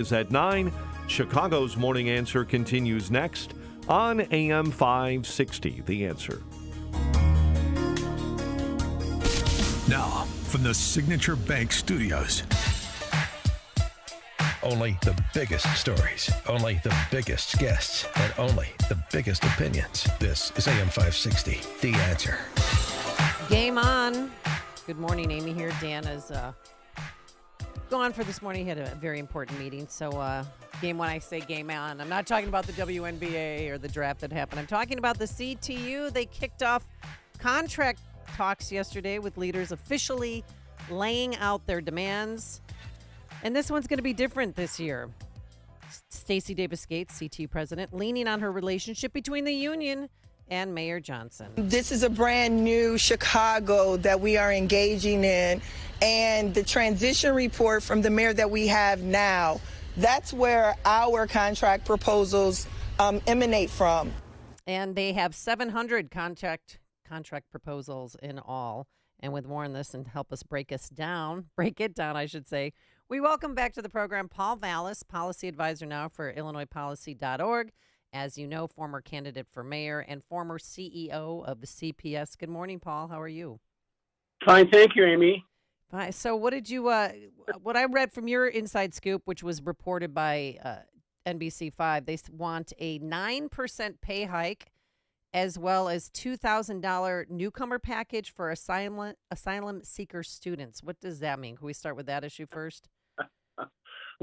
is at 9. Chicago's Morning Answer continues next on AM 560. The Answer. Now, from the Signature Bank Studios. Only the biggest stories, only the biggest guests, and only the biggest opinions. This is AM 560, The Answer. Game on. Good morning, Amy here. Dan is gone for this morning. He had a very important meeting. So game when I say game on, I'm not talking about the WNBA or the draft that happened. I'm talking about the CTU. They kicked off contract talks yesterday with leaders officially laying out their demands. And this one's going to be different this year. Stacey Davis Gates, CTU president, leaning on her relationship between the union and Mayor Johnson. This is a brand new Chicago that we are engaging in, and the transition report from the mayor that we have now, that's where our contract proposals emanate from. And they have 700 contract proposals in all. And with more on this and help us break it down, I should say, we welcome back to the program Paul Vallas, policy advisor now for IllinoisPolicy.org. As you know, former candidate for mayor and former CEO of the CPS. Good morning, Paul. How are you? Fine, thank you, Amy. Fine. So what did you, what I read from your inside scoop, which was reported by NBC5, they want a 9% pay hike as well as $2,000 newcomer package for asylum seeker students. What does that mean? Can we start with that issue first?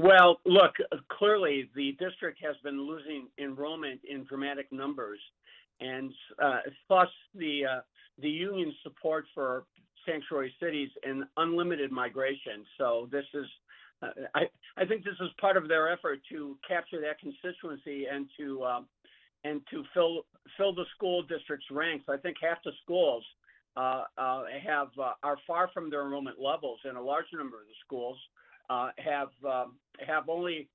Well, look, clearly the district has been losing enrollment in dramatic numbers, and plus the union support for sanctuary cities and unlimited migration. So this is, I think this is part of their effort to capture that constituency and to fill the school district's ranks. I think half the schools are far from their enrollment levels, and a large number of the schools have only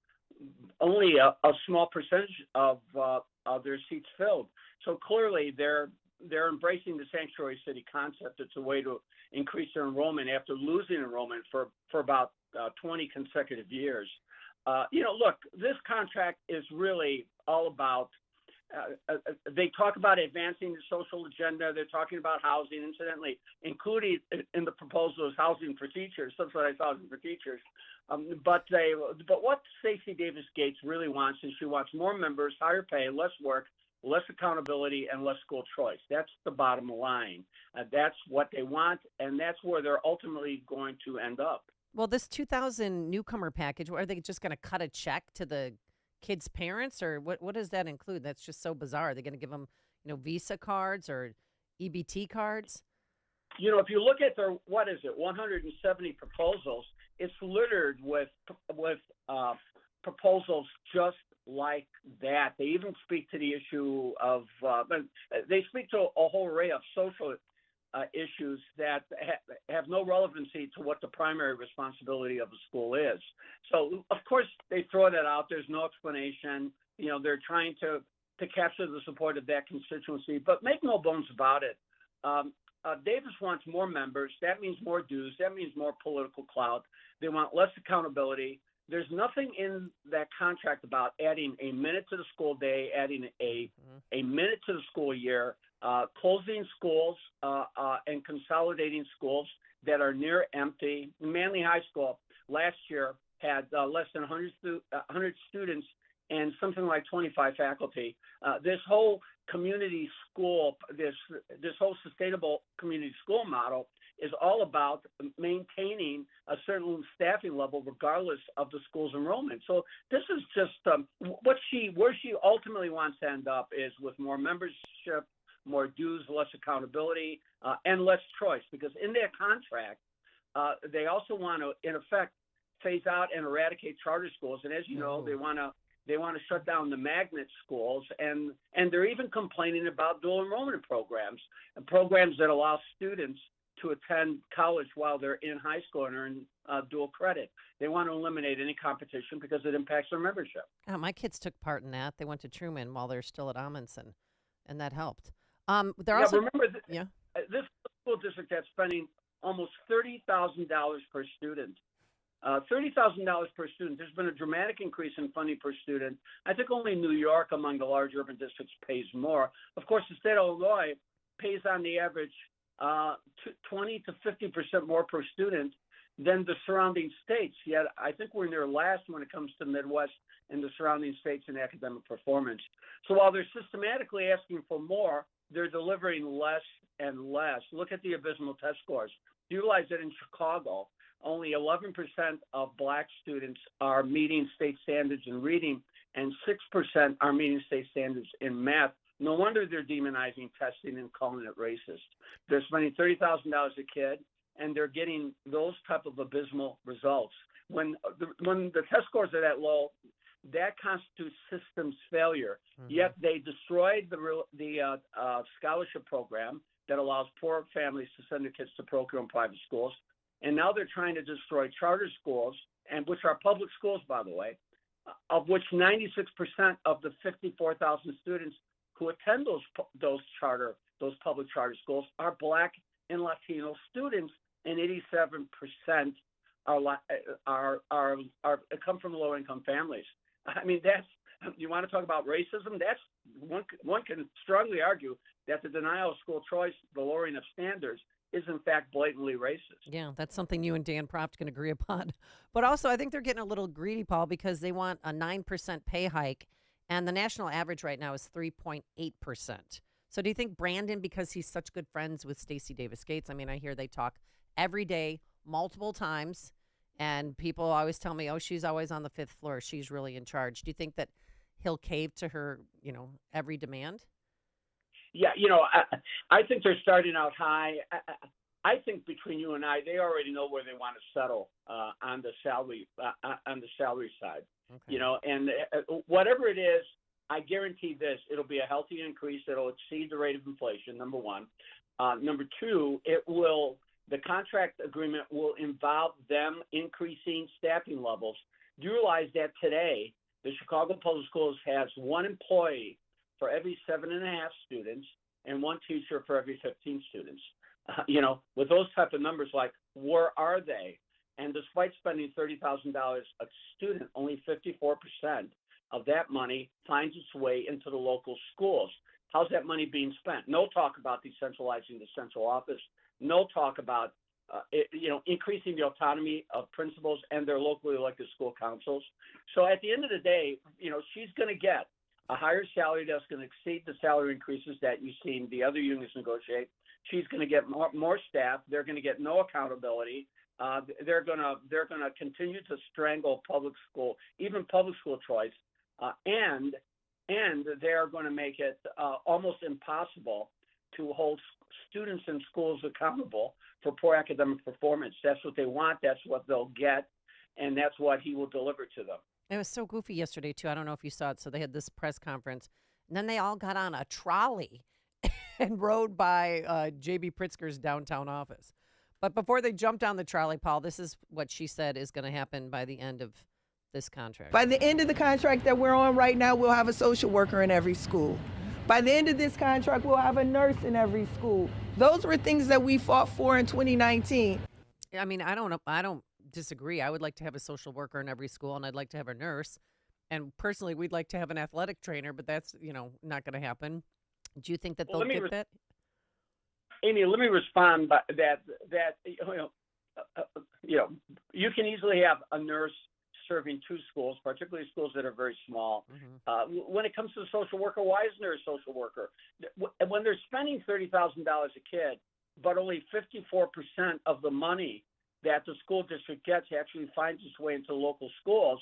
a small percentage of their seats filled. So clearly they're embracing the sanctuary city concept. It's a way to increase their enrollment after losing enrollment for about 20 consecutive years. Look, this contract is really all about. They talk about advancing the social agenda. They're talking about housing, incidentally, including in the proposal is housing for teachers, subsidized housing for teachers. But what Stacey Davis Gates really wants is she wants more members, higher pay, less work, less accountability, and less school choice. That's the bottom line. That's what they want, and that's where they're ultimately going to end up. Well, this 2,000 newcomer package, are they just going to cut a check to the kids' parents, or what does that include? That's just so bizarre. Are they going to give them, Visa cards or EBT cards? If you look at their 170 proposals, it's littered with proposals just like that. They even speak to the issue of they speak to a whole array of social issues that have no relevancy to what the primary responsibility of a school is. So, of course, they throw that out. There's no explanation. They're trying to capture the support of that constituency. But make no bones about it. Davis wants more members. That means more dues. That means more political clout. They want less accountability. There's nothing in that contract about adding a minute to the school day, adding a minute to the school year, closing schools and consolidating schools that are near empty. Manly High School last year had less than 100 students and something like 25 faculty. This whole community school, this whole sustainable community school model is all about maintaining a certain staffing level regardless of the school's enrollment. So this is just where she ultimately wants to end up is with more membership, more dues, less accountability, and less choice. Because in their contract, they also want to, in effect, phase out and eradicate charter schools. And as you know, they want to shut down the magnet schools, and they're even complaining about dual enrollment programs that allow students to attend college while they're in high school and earn dual credit. They want to eliminate any competition because it impacts their membership. My kids took part in that. They went to Truman while they're still at Amundsen, and that helped. Remember, this school district that's spending almost $30,000 per student $30,000 per student. There's been a dramatic increase in funding per student. I think only New York, among the large urban districts, pays more. Of course, the state of Illinois pays on the average 20 to 50% more per student than the surrounding states. Yet I think we're near last when it comes to the Midwest and the surrounding states in academic performance. So while they're systematically asking for more, they're delivering less and less. Look at the abysmal test scores. You realize that in Chicago, only 11% of black students are meeting state standards in reading, and 6% are meeting state standards in math. No wonder they're demonizing testing and calling it racist. They're spending $30,000 a kid, and they're getting those type of abysmal results. When the test scores are that low, that constitutes systems failure. Yet they destroyed the scholarship program that allows poor families to send their kids to parochial and private schools. And now they're trying to destroy charter schools, and which are public schools, by the way, of which 96% of the 54,000 students who attend those public charter schools are Black and Latino students, and 87% are come from low-income families. I mean, that's, you want to talk about racism? That's one can strongly argue that the denial of school choice, the lowering of standards, is in fact blatantly racist. Yeah, that's something you and Dan Proft can agree upon. But also, I think they're getting a little greedy, Paul, because they want a 9% pay hike, and the national average right now is 3.8%. So do you think Brandon, because he's such good friends with Stacey Davis Gates, I mean, I hear they talk every day, multiple times, and people always tell me, oh, she's always on the fifth floor. She's really in charge. Do you think that he'll cave to her, every demand? Yeah, I think they're starting out high. I think between you and I, they already know where they want to settle on the salary side. Okay. And whatever it is, I guarantee this: it'll be a healthy increase. It'll exceed the rate of inflation. Number one. Number two, the contract agreement will involve them increasing staffing levels. Do you realize that today the Chicago Public Schools has one employee for every 7.5 students and one teacher for every 15 students? With those type of numbers, like, where are they? And despite spending $30,000 a student, only 54% of that money finds its way into the local schools. How's that money being spent? No talk about decentralizing the central office. No talk about increasing the autonomy of principals and their locally elected school councils. So at the end of the day, she's going to get a higher salary that's going to exceed the salary increases that you've seen the other unions negotiate. She's going to get more staff. They're going to get no accountability. They're going to continue to strangle public school, even public school choice, and they are going to make it almost impossible to hold students in schools accountable for poor academic performance. That's what they want. That's what they'll get, and that's what he will deliver to them. It was so goofy yesterday, too. I don't know if you saw it. So they had this press conference, and then they all got on a trolley and rode by J.B. Pritzker's downtown office. But before they jumped on the trolley, Paul, this is what she said is going to happen by the end of this contract. By the end of the contract that we're on right now, we'll have a social worker in every school. By the end of this contract, we'll have a nurse in every school. Those were things that we fought for in 2019. I mean, I don't disagree. I would like to have a social worker in every school, and I'd like to have a nurse. And personally, we'd like to have an athletic trainer, but that's, not going to happen. Do you think that they'll get that? Amy, let me respond by that you can easily have a nurse serving two schools, particularly schools that are very small. Mm-hmm. When it comes to the social worker, why isn't there a social worker? When they're spending $30,000 a kid, but only 54% of the money that the school district gets actually finds its way into local schools,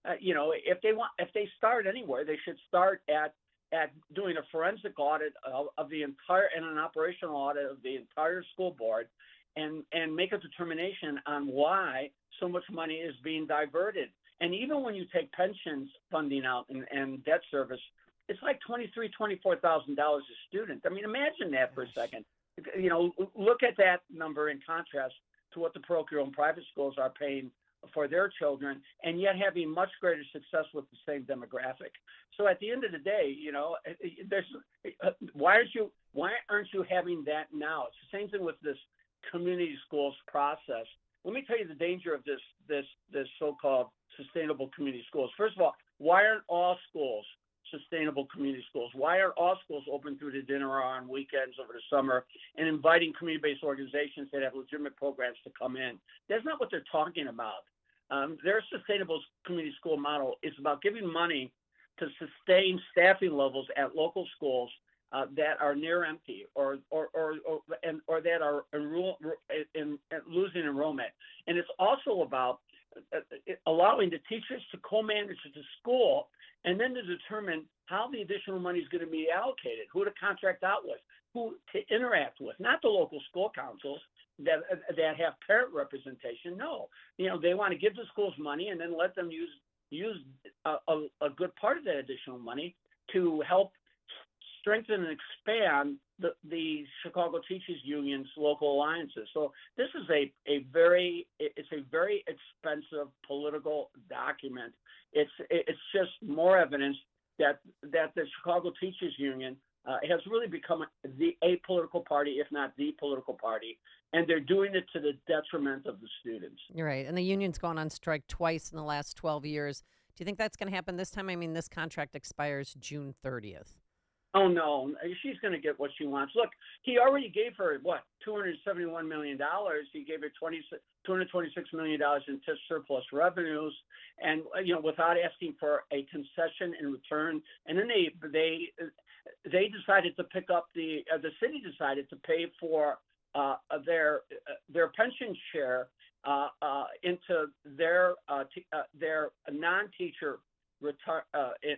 if they start anywhere, they should start at doing a forensic audit of the entire and an operational audit of the entire school board, and make a determination on why so much money is being diverted. And even when you take pensions funding out and debt service, it's like $23,000, $24,000 a student. I mean, imagine that for a second. Look at that number in contrast to what the parochial and private schools are paying for their children, and yet having much greater success with the same demographic. So at the end of the day, why aren't you having that now? It's the same thing with this community schools process. let me tell you the danger of this so-called sustainable community schools. First of all, why aren't all schools sustainable community schools? Why are all schools open through the dinner or on weekends over the summer and inviting community-based organizations that have legitimate programs to come in? That's not what they're talking about. Their sustainable community school model is about giving money to sustain staffing levels at local schools that are near empty or that are losing enrollment. And it's also about allowing the teachers to co-manage the school and then to determine how the additional money is going to be allocated, who to contract out with, who to interact with, not the local school councils that have parent representation. No, they want to give the schools money and then let them use a good part of that additional money to help strengthen and expand the Chicago Teachers Union's local alliances. So this is a very expensive political document. It's just more evidence that the Chicago Teachers Union has really become a political party, if not the political party, and they're doing it to the detriment of the students. You're right. And the union's gone on strike twice in the last 12 years. Do you think that's going to happen this time? I mean, this contract expires June 30th. Oh, no, she's going to get what she wants. Look, he already gave her, $271 million. He gave her $226 million in surplus revenues, and, without asking for a concession in return. And then they decided to pick up the city decided to pay for their pension share into their non-teacher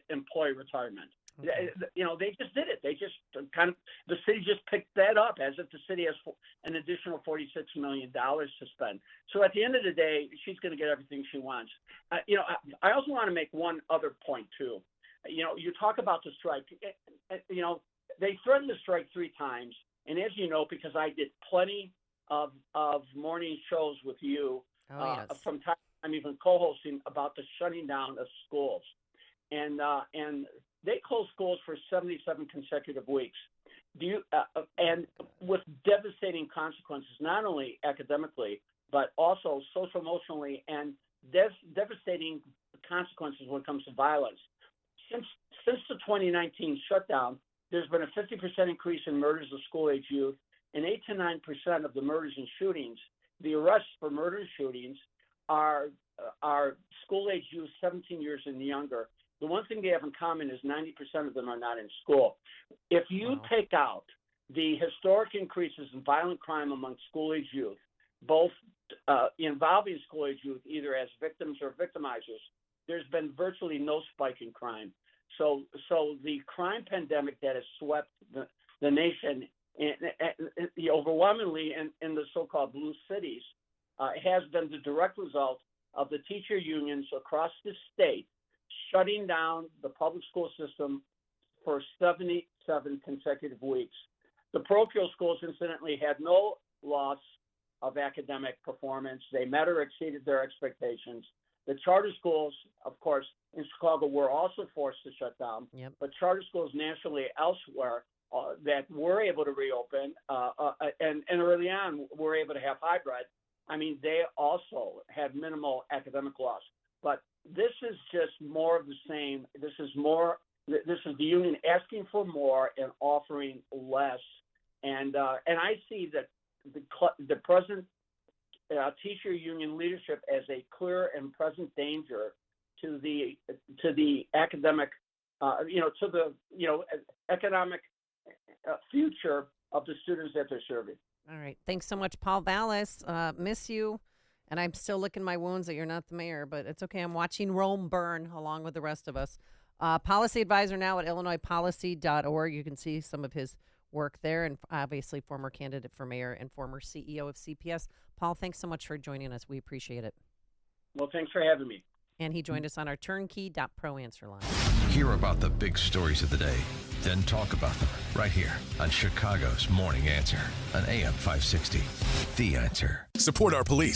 employee retirement. Okay. They just did it. They just the city just picked that up as if the city has an additional $46 million to spend. So at the end of the day, she's going to get everything she wants. I also want to make one other point too. You talk about the strike. They threatened to strike 3 times, and as you know, because I did plenty of morning shows with you from time to time, even co-hosting about the shutting down of schools, and they closed schools for 77 consecutive weeks. And with devastating consequences, not only academically, but also social, emotionally, and devastating consequences when it comes to violence. Since the 2019 shutdown, there's been a 50% increase in murders of school-age youth, and 8 to 9% of the murders and shootings, the arrests for murder and shootings, are school-age youth 17 years and younger. The one thing they have in common is 90% of them are not in school. If you take out the historic increases in violent crime among school-age youth, both involving school-age youth either as victims or victimizers, there's been virtually no spike in crime. So the crime pandemic that has swept the nation overwhelmingly in the so-called blue cities has been the direct result of the teacher unions across the state shutting down the public school system for 77 consecutive weeks. The parochial schools, incidentally, had no loss of academic performance. They met or exceeded their expectations. The charter schools, of course, in Chicago were also forced to shut down. Yep. But charter schools nationally elsewhere that were able to reopen and early on were able to have hybrid, I mean, they also had minimal academic loss. But this is just more of the same. This is the union asking for more and offering less. And I see that the present teacher union leadership as a clear and present danger to the academic, to the economic future of the students that they're serving. All right. Thanks so much, Paul Vallas. Miss you. And I'm still licking my wounds that you're not the mayor, but it's okay. I'm watching Rome burn along with the rest of us. Policy advisor now at illinoispolicy.org. You can see some of his work there, and obviously former candidate for mayor and former CEO of CPS. Paul, thanks so much for joining us. We appreciate it. Well, thanks for having me. And he joined us on our turnkey.pro answer line. Hear about the big stories of the day, then talk about them right here on Chicago's Morning Answer on AM 560. The Answer. Support our police.